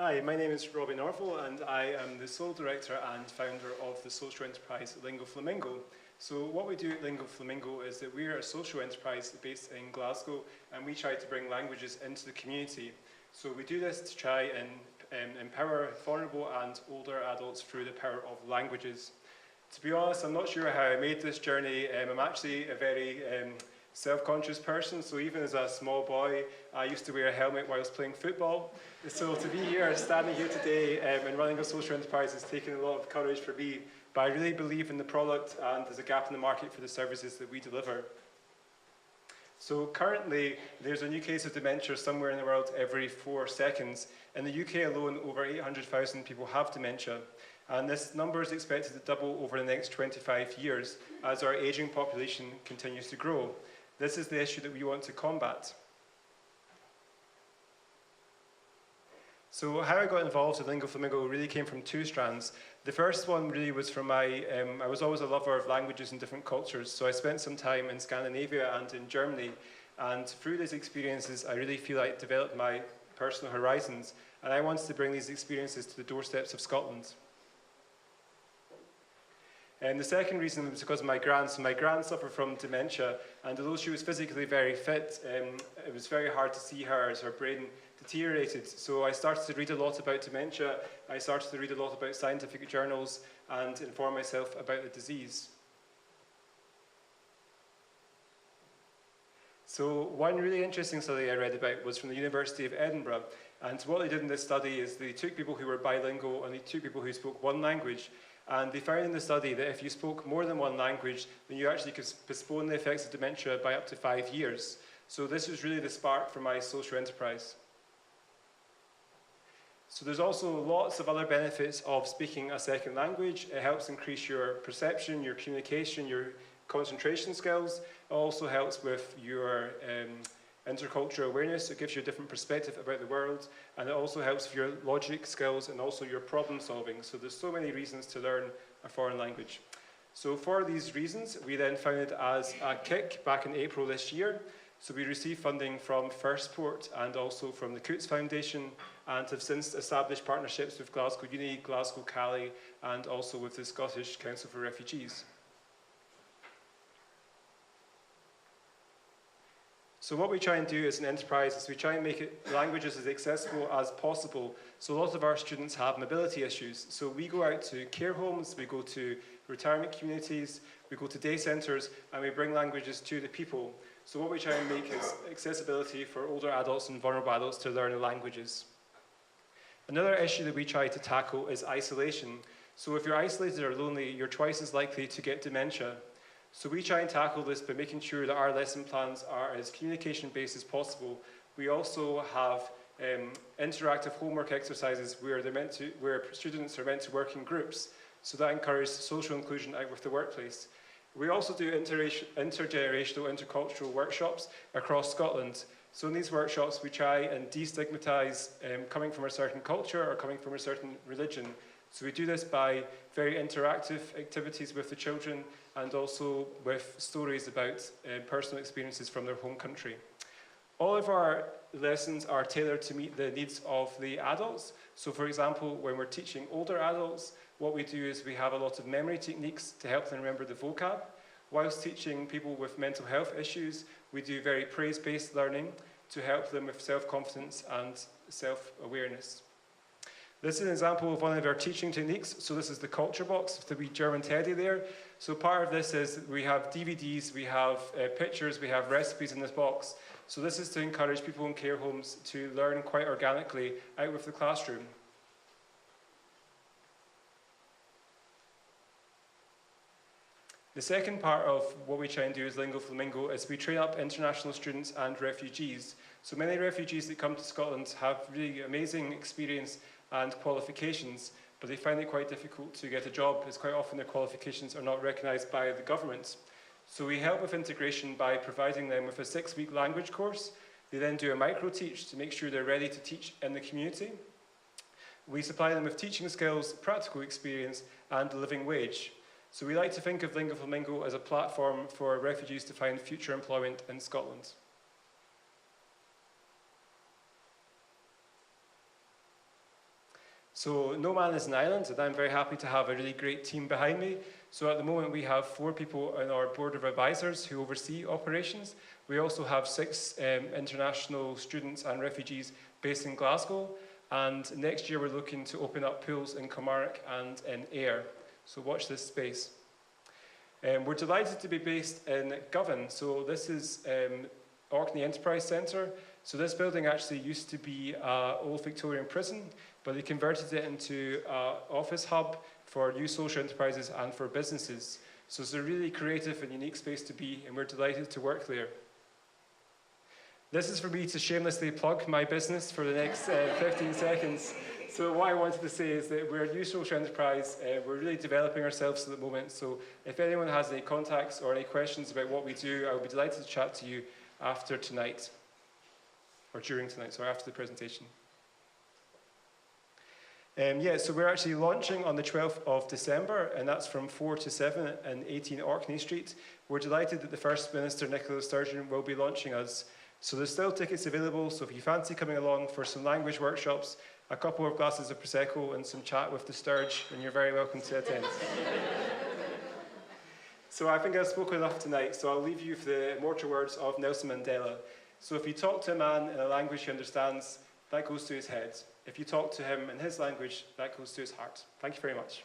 Hi, my name is Robbie Norval, and I am the sole director and founder of the social enterprise Lingo Flamingo. So what we do at Lingo Flamingo is that we're a social enterprise based in Glasgow, and we try to bring languages into the community. So we do this to try and empower vulnerable and older adults through the power of languages. To be honest, I'm not sure how I made this journey. I'm actually a very self-conscious person, so even as a small boy, I used to wear a helmet whilst playing football. So to be here, standing here today and running a social enterprise has taken a lot of courage for me, but I really believe in the product and there's a gap in the market for the services that we deliver. So currently, there's a new case of dementia somewhere in the world every 4 seconds. In the UK alone, over 800,000 people have dementia. And this number is expected to double over the next 25 years as our ageing population continues to grow. This is the issue that we want to combat. So how I got involved with Lingo Flamingo really came from 2 strands. The first one really was from I was always a lover of languages and different cultures, so I spent some time in Scandinavia and in Germany, and through these experiences I really feel I developed my personal horizons, and I wanted to bring these experiences to the doorsteps of Scotland. And the second reason was because of my gran. So my gran suffered from dementia, and although she was physically very fit, it was very hard to see her as her brain deteriorated. So I started to read a lot about dementia, I started to read a lot about scientific journals, and inform myself about the disease. So one really interesting study I read about was from the University of Edinburgh, and what they did in this study is they took people who were bilingual and they took people who spoke one language, and they found in the study that if you spoke more than one language, then you actually could postpone the effects of dementia by up to 5 years. So this was really the spark for my social enterprise. So there's also lots of other benefits of speaking a second language. It helps increase your perception, your communication, your concentration skills. It also helps with your intercultural awareness. It gives you a different perspective about the world, and it also helps with your logic skills and also your problem solving. So there's so many reasons to learn a foreign language. So for these reasons, we then founded as a KIC back in April this year. So we received funding from Firstport and also from the Kucha Foundation, and have since established partnerships with Glasgow Uni, Glasgow Cali, and also with the Scottish Council for Refugees. So what we try and do as an enterprise is we try and make languages as accessible as possible. So a lot of our students have mobility issues. So we go out to care homes, we go to retirement communities, we go to day centres, and we bring languages to the people. So what we try and make is accessibility for older adults and vulnerable adults to learn languages. Another issue that we try to tackle is isolation. So if you're isolated or lonely, you're twice as likely to get dementia. So we try and tackle this by making sure that our lesson plans are as communication-based as possible. We also have interactive homework exercises where students are meant to work in groups. So that encourages social inclusion out with the workplace. We also do intergenerational, intercultural workshops across Scotland. So in these workshops, we try and destigmatise coming from a certain culture or coming from a certain religion. So we do this by very interactive activities with the children and also with stories about personal experiences from their home country. All of our lessons are tailored to meet the needs of the adults. So for example, when we're teaching older adults, what we do is we have a lot of memory techniques to help them remember the vocab. Whilst teaching people with mental health issues, we do very praise-based learning to help them with self-confidence and self-awareness. This is an example of one of our teaching techniques. So this is the culture box with the wee German teddy there. So part of this is we have DVDs, we have pictures, we have recipes in this box. So this is to encourage people in care homes to learn quite organically out with the classroom. The second part of what we try and do as Lingo Flamingo is we train up international students and refugees. So many refugees that come to Scotland have really amazing experience and qualifications, but they find it quite difficult to get a job as quite often their qualifications are not recognised by the government. So we help with integration by providing them with a 6-week language course. They then do a micro-teach to make sure they're ready to teach in the community. We supply them with teaching skills, practical experience, and a living wage. So we like to think of Lingo Flamingo as a platform for refugees to find future employment in Scotland. So no man is an island, and I'm very happy to have a really great team behind me. So at the moment we have 4 people on our board of advisors who oversee operations. We also have 6 international students and refugees based in Glasgow. And next year we're looking to open up pools in Kilmarnock and in Ayr. So watch this space. We're delighted to be based in Govan. So this is Orkney Enterprise Centre. So this building actually used to be an old Victorian prison, but they converted it into an office hub for new social enterprises and for businesses. So it's a really creative and unique space to be, and we're delighted to work there. This is for me to shamelessly plug my business for the next 15 seconds. So what I wanted to say is that we're a new social enterprise. We're really developing ourselves at the moment. So if anyone has any contacts or any questions about what we do, I would be delighted to chat to you after tonight, or during tonight, sorry, after the presentation. So we're actually launching on the 12th of December, and that's from 4 to 7 and 18 Orkney Street. We're delighted that the First Minister, Nicola Sturgeon, will be launching us. So there's still tickets available, so if you fancy coming along for some language workshops, a couple of glasses of Prosecco and some chat with the Sturge, then you're very welcome to attend. So I think I've spoken enough tonight, so I'll leave you with the immortal words of Nelson Mandela. So if you talk to a man in a language he understands, that goes to his head. If you talk to him in his language, that goes to his heart. Thank you very much.